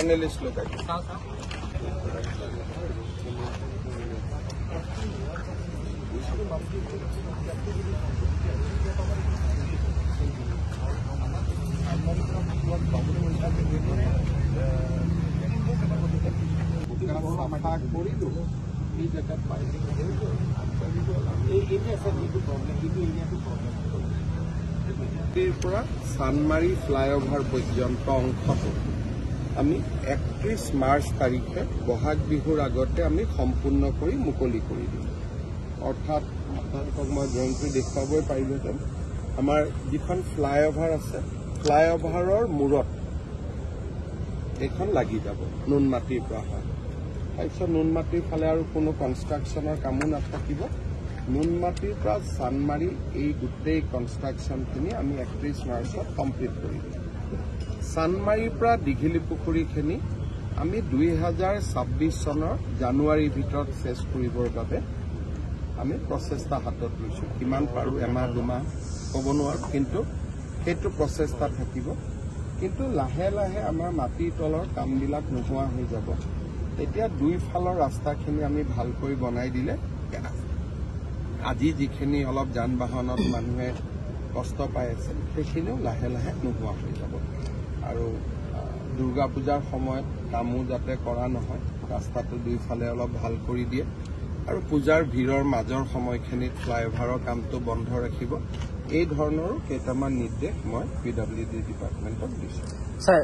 panelist लोग सानमारी फ्लाईओभार पर्यंत अंश आमी 31 मार्च तारिखे बहाग बिहुर आगते आमी सम्पूर्ण करी मुकली करि दिम अर्थात आपलोक मैं ड्रइंगटो देखुवाबई पारिलोहेतेन आमार जिखन फ्लाईओभार आछे फ्लाईओभारर मूरत एखन लागि जाब नुनमाटिर পৰা তাৰপিছত নুনমাটিৰ ফালে আৰু কোনো কনষ্ট্ৰাকচনৰ কামো নাথাকিব নুনমাটিৰ পৰা সানমাৰি এই গোটেই কনষ্ট্ৰাকচনখিনি আমি 31 মাৰ্চত কমপ্লিট কৰি দিম সানমাৰিৰ পৰা দীঘিলি পুখুৰীখিনি আমি 2026 চনৰ জানুৱাৰীৰ ভিতৰত শেষ কৰিবৰ বাবে আমি প্ৰচেষ্টা হাতত লৈছো কিমান পাৰো এমাহ দুমাহ ক'ব নোৱাৰো কিন্তু সেইটো প্ৰচেষ্টা থাকিব কিন্তু লাহে লাহে আমাৰ মাটিৰ তলৰ কামবিলাক নোহোৱা হৈ যাব এতিয়া দুই ফালৰ ৰাস্তাখিনি আমি ভালকৈ বনাই দিলে আজি যিখিনি অলপ যান বাহনত মানুহে কষ্ট পাই আছে সেইখিনিও লাহে লাহে নোহোৱা হৈ যাব আৰু দুৰ্গা পূজাৰ সময়ত কামো যাতে কৰা নহয় ৰাস্তাটো দুই ফালে অলপ ভাল কৰি দিয়ে আৰু পূজাৰ ভিৰৰ মাজৰ সময়খিনিত ফ্লাইঅভাৰৰ কামটো বন্ধ ৰাখিব এই ধৰণৰ কেইটামান নিৰ্দেশ মই পিডব্লিউডি ডিপাৰ্টমেণ্টক দিছো স্যাৰ